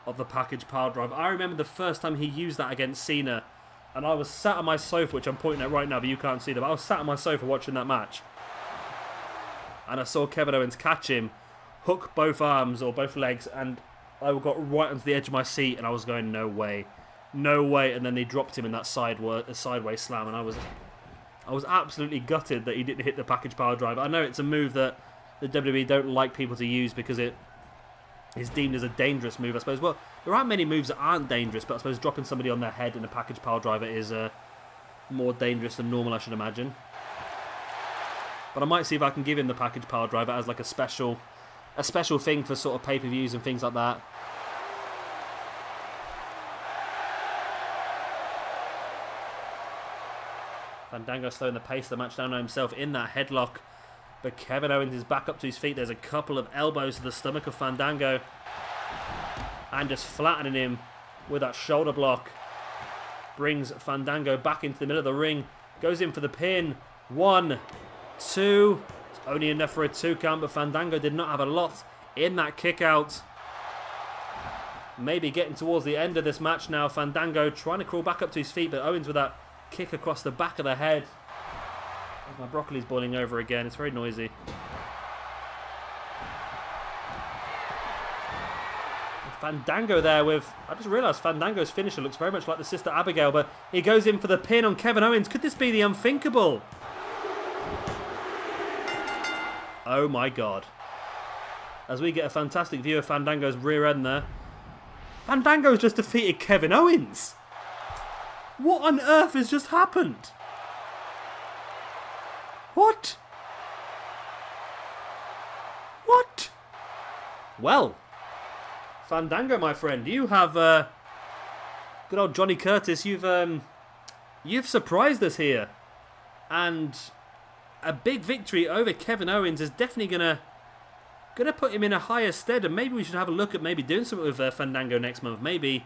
of the package power drive. I remember the first time he used that against Cena. And I was sat on my sofa, which I'm pointing at right now, but you can't see that. But I was sat on my sofa watching that match. And I saw Kevin Owens catch him, hook both arms or both legs, and I got right onto the edge of my seat, and I was going, no way. No way. And then they dropped him in that sideways slam, and I was absolutely gutted that he didn't hit the package power driver. I know it's a move that the WWE don't like people to use because it is deemed as a dangerous move, I suppose. Well, there aren't many moves that aren't dangerous, but I suppose dropping somebody on their head in a package power driver is more dangerous than normal, I should imagine. But I might see if I can give him the package power driver as like a special thing for sort of pay-per-views and things like that. Fandango slowing the pace of the match down on himself in that headlock. But Kevin Owens is back up to his feet. There's a couple of elbows to the stomach of Fandango. And just flattening him with that shoulder block. Brings Fandango back into the middle of the ring. Goes in for the pin. 1, 2. It's only enough for a 2 count, but Fandango did not have a lot in that kick out. Maybe getting towards the end of this match now. Fandango trying to crawl back up to his feet, but Owens with that kick across the back of the head. My broccoli's boiling over again. It's very noisy. Fandango there with... I just realised Fandango's finisher looks very much like the Sister Abigail, but he goes in for the pin on Kevin Owens. Could this be the unthinkable? Oh my god. As we get a fantastic view of Fandango's rear end there. Fandango's just defeated Kevin Owens. What on earth has just happened? What? What? Well, Fandango, my friend, you have good old Johnny Curtis. You've surprised us here, and a big victory over Kevin Owens is definitely gonna put him in a higher stead. And maybe we should have a look at maybe doing something with Fandango next month. Maybe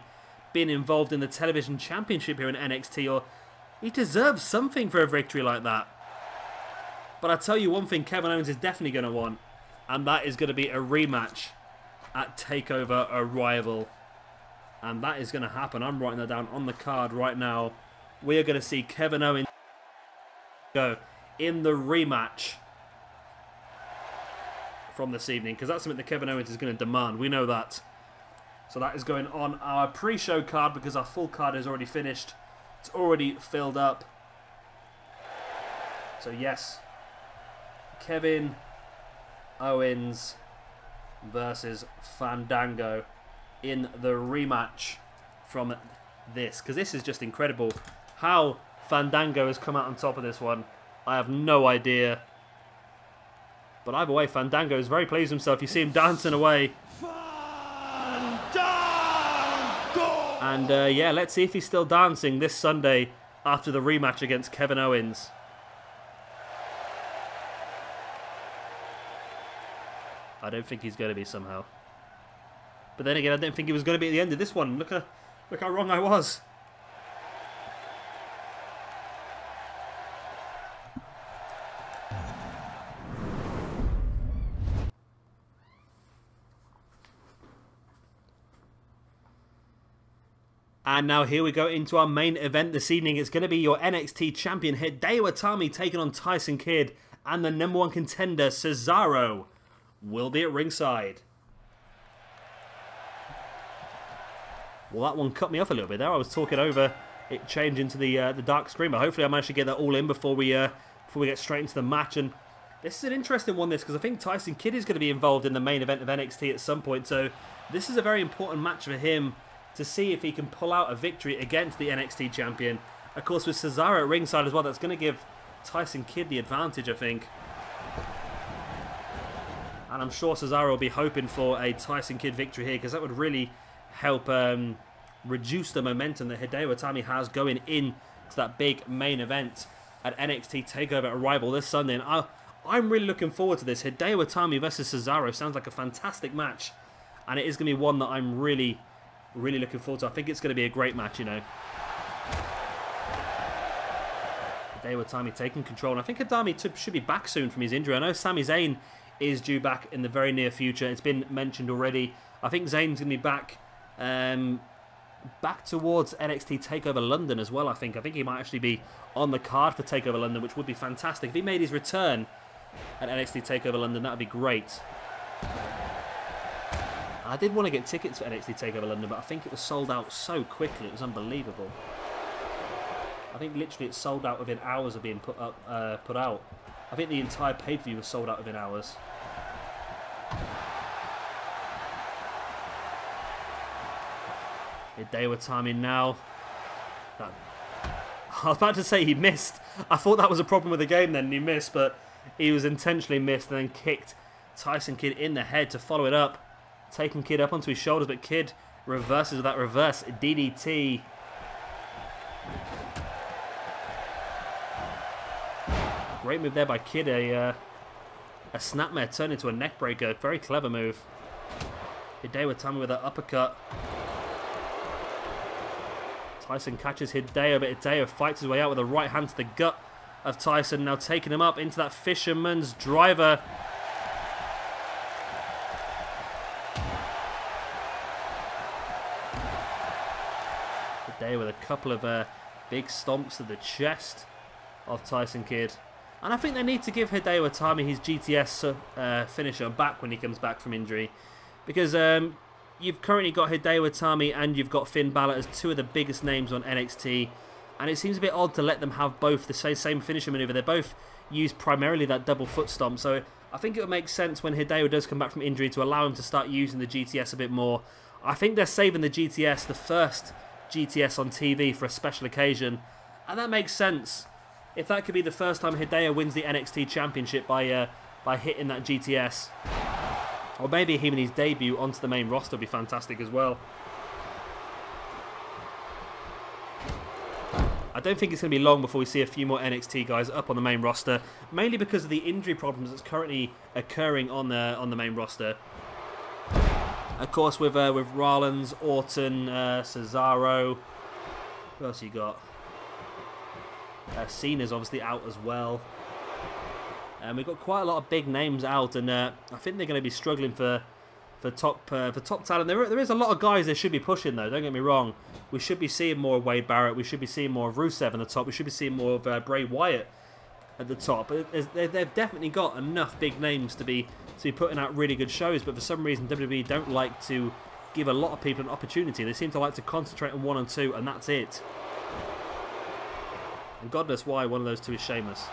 being involved in the television championship here in NXT, or he deserves something for a victory like that. But I tell you one thing, Kevin Owens is definitely going to want, and that is going to be a rematch at Takeover Arrival. And that is going to happen. I'm writing that down on the card right now. We are going to see Kevin Owens go in the rematch from this evening, because that's something that Kevin Owens is going to demand. We know that. So that is going on our pre-show card, because our full card is already finished. It's already filled up. So yes, Kevin Owens versus Fandango in the rematch from this, because this is just incredible how Fandango has come out on top of this one. I have no idea, but either way, Fandango is very pleased with himself. You see him dancing away, and yeah, let's see if he's still dancing this Sunday after the rematch against Kevin Owens. I don't think he's going to be somehow. But then again, I didn't think he was going to be at the end of this one. Look how wrong I was. And now here we go into our main event this evening. It's going to be your NXT champion Hideo Itami taking on Tyson Kidd, and the #1 contender Cesaro will be at ringside. Well, that one cut me off a little bit there. I was talking over it changing to the dark screen, but hopefully I managed to get that all in before we get straight into the match. And this is an interesting one, this, because I think Tyson Kidd is going to be involved in the main event of NXT at some point. So this is a very important match for him to see if he can pull out a victory against the NXT champion. Of course, with Cesaro at ringside as well, that's going to give Tyson Kidd the advantage, I think. And I'm sure Cesaro will be hoping for a Tyson Kidd victory here, because that would really help reduce the momentum that Hideo Itami has going into that big main event at NXT TakeOver Arrival this Sunday. And I'm really looking forward to this. Hideo Itami versus Cesaro sounds like a fantastic match, and it is going to be one that I'm really looking forward to. I think it's going to be a great match, you know. Hideo Itami taking control, and I think Itami should be back soon from his injury. I know Sami Zayn is due back in the very near future. It's been mentioned already. I think Zayn's going to be back back towards NXT TakeOver London as well, I think. I think he might actually be on the card for TakeOver London, which would be fantastic. If he made his return at NXT TakeOver London, that would be great. I did want to get tickets for NXT TakeOver London, but I think it was sold out so quickly. It was unbelievable. I think literally it sold out within hours of being put out. I think the entire pay-per-view was sold out within hours. Hideo Itami now. I was about to say he missed. I thought that was a problem with the game then, and he missed, but he was intentionally missed and then kicked Tyson Kidd in the head to follow it up. Taking Kidd up onto his shoulders, but Kidd reverses with that reverse DDT. Great move there by Kidd. A snapmare turned into a neckbreaker. Very clever move. Hideo Itami with that uppercut. Tyson catches Hideo, but Hideo fights his way out with a right hand to the gut of Tyson. Now taking him up into that fisherman's driver. Hideo with a couple of big stomps to the chest of Tyson Kidd. And I think they need to give Hideo Itami his GTS finisher back when he comes back from injury. Because you've currently got Hideo Itami and you've got Finn Balor as two of the biggest names on NXT. And it seems a bit odd to let them have both the same finisher maneuver. They both use primarily that double foot stomp. So I think it would make sense when Hideo does come back from injury to allow him to start using the GTS a bit more. I think they're saving the GTS, the first GTS on TV, for a special occasion. And that makes sense. If that could be the first time Hideo wins the NXT Championship by hitting that GTS. Or maybe him in his debut onto the main roster would be fantastic as well. I don't think it's going to be long before we see a few more NXT guys up on the main roster. Mainly because of the injury problems that's currently occurring on the main roster. Of course, with Rollins, Orton, Cesaro. Who else you got? Cena's obviously out as well. And we've got quite a lot of big names out, and I think they're going to be struggling for top talent. There is a lot of guys they should be pushing, though. Don't get me wrong. We should be seeing more of Wade Barrett. We should be seeing more of Rusev on the top. We should be seeing more of Bray Wyatt at the top. They've definitely got enough big names to be putting out really good shows. But for some reason, WWE don't like to give a lot of people an opportunity. They seem to like to concentrate on one and two, and that's it. And God knows why one of those two is Sheamus.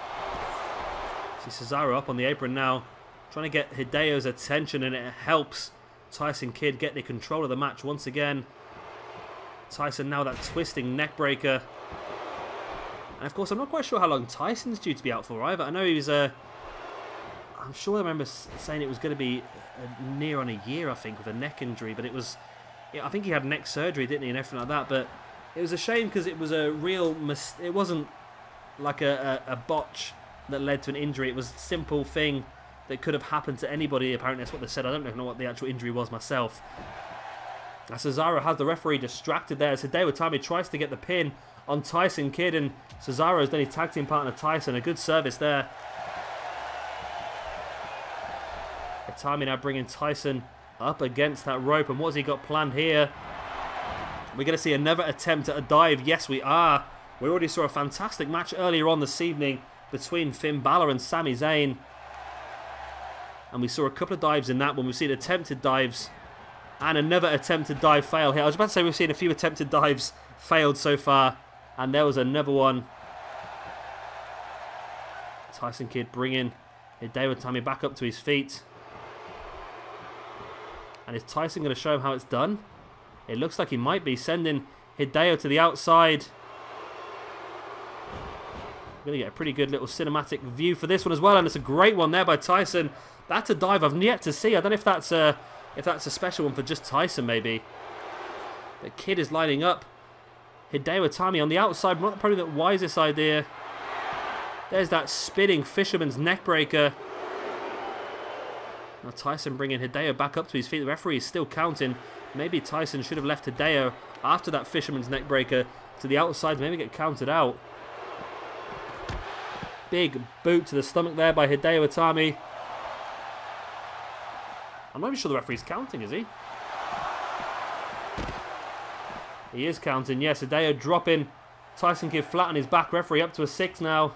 See Cesaro up on the apron now, trying to get Hideo's attention, and it helps Tyson Kidd get the control of the match once again. Tyson now that twisting neck breaker. And of course, I'm not quite sure how long Tyson's due to be out for either. I know he was I'm sure I remember saying it was going to be near on a year, I think, with a neck injury. But it was, I think he had neck surgery, didn't he, and everything like that. But it was a shame because it was a real it wasn't like a botch that led to an injury. It was a simple thing that could have happened to anybody. Apparently that's what they said. I don't know what the actual injury was myself. Now Cesaro has the referee distracted there as Hideo Itami tries to get the pin on Tyson Kidd, and Cesaro's done his tag team partner Tyson. A good service there. Itami now bringing Tyson up against that rope, and what's he got planned here? We're going to see another attempt at a dive. Yes, we are. We already saw a fantastic match earlier on this evening between Finn Balor and Sami Zayn. And we saw a couple of dives in that one. We've seen attempted dives and another attempted dive fail here. I was about to say we've seen a few attempted dives failed so far. And there was another one. Tyson Kidd bringing Hideo Itami back up to his feet. And is Tyson going to show him how it's done? It looks like he might be sending Hideo to the outside. We're going to get a pretty good little cinematic view for this one as well, and it's a great one there by Tyson. That's a dive I've yet to see. I don't know if that's a special one for just Tyson, maybe. The Kid is lining up. Hideo Itami on the outside, not probably the wisest idea. There's that spinning fisherman's neck breaker. Now Tyson bringing Hideo back up to his feet. The referee is still counting. Maybe Tyson should have left Hideo after that fisherman's neck breaker to the outside, maybe get counted out. Big boot to the stomach there by Hideo Itami. I'm not even sure the referee's counting, is he? He is counting, yes. Hideo dropping Tyson Kidd flat on his back. Referee up to a 6 now.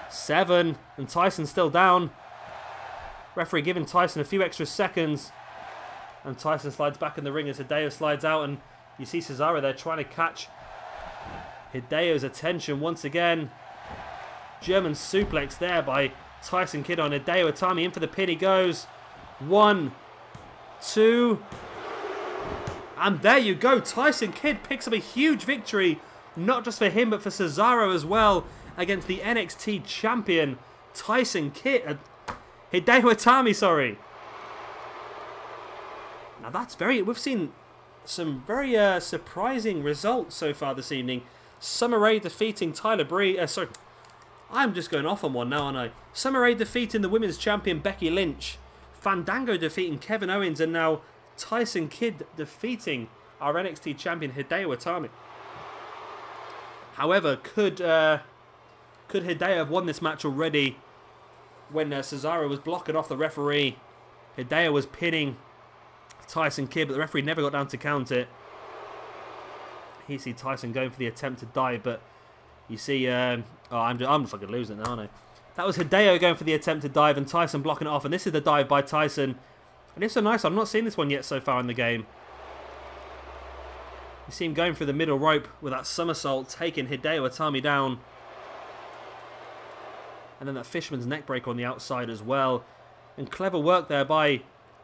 7, and Tyson still down. Referee giving Tyson a few extra seconds. And Tyson slides back in the ring as Hideo slides out, and you see Cesaro there trying to catch Hideo's attention once again. German suplex there by Tyson Kidd on Hideo Itami. In for the pin he goes. 1, 2. And there you go. Tyson Kidd picks up a huge victory. Not just for him, but for Cesaro as well. Against the NXT champion, Tyson Kidd. Hideo Itami, sorry. Now that's we've seen some very surprising results so far this evening. Summer Rae defeating Tyler Breeze. Sorry, I'm just going off on one now, aren't I? Summer Rae defeating the women's champion Becky Lynch. Fandango defeating Kevin Owens, and now Tyson Kidd defeating our NXT champion Hideo Itami. However, could Hideo have won this match already when Cesaro was blocking off the referee? Hideo was pinning Tyson Kidd, but the referee never got down to count it. You see Tyson going for the attempted dive, but you see, I'm fucking losing now, aren't I? That was Hideo going for the attempted dive and Tyson blocking it off, and this is the dive by Tyson. And it's so nice, I've not seen this one yet so far in the game. You see him going through the middle rope with that somersault, taking Hideo Itami down. And then that fisherman's neck breaker on the outside as well. And clever work there by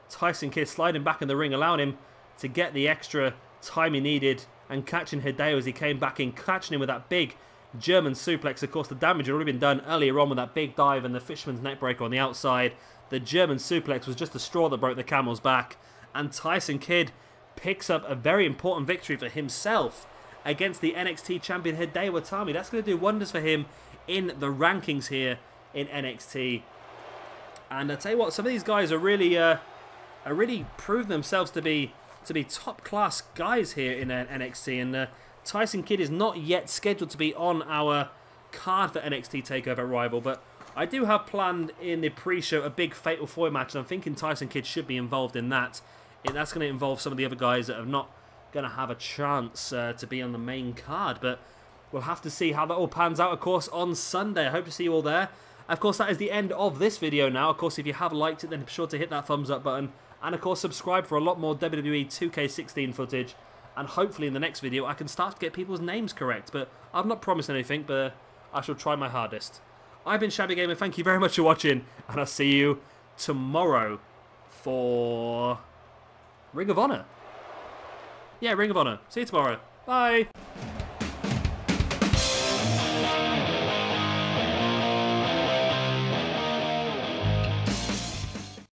Tyson Kidd sliding back in the ring, allowing him to get the extra time he needed and catching Hideo as he came back in, catching him with that big German suplex. Of course, the damage had already been done earlier on with that big dive and the fisherman's neckbreaker on the outside. The German suplex was just the straw that broke the camel's back. And Tyson Kidd picks up a very important victory for himself against the NXT champion Hideo Itami. That's going to do wonders for him in the rankings here in NXT. And I tell you what, some of these guys are really proved themselves to be top class guys here in NXT. And Tyson Kidd is not yet scheduled to be on our card for NXT TakeOver Rival, but I do have planned in the pre-show a big Fatal 4 match, and I'm thinking Tyson Kidd should be involved in that. That's going to involve some of the other guys that are not going to have a chance to be on the main card, but we'll have to see how that all pans out, of course, on Sunday. I hope to see you all there. Of course, that is the end of this video now. Of course, if you have liked it, then be sure to hit that thumbs up button. And, of course, subscribe for a lot more WWE 2K16 footage. And hopefully in the next video, I can start to get people's names correct. But I've not promised anything, but I shall try my hardest. I've been Shabby Gamer. Thank you very much for watching. And I'll see you tomorrow for Ring of Honor. Yeah, Ring of Honor. See you tomorrow. Bye.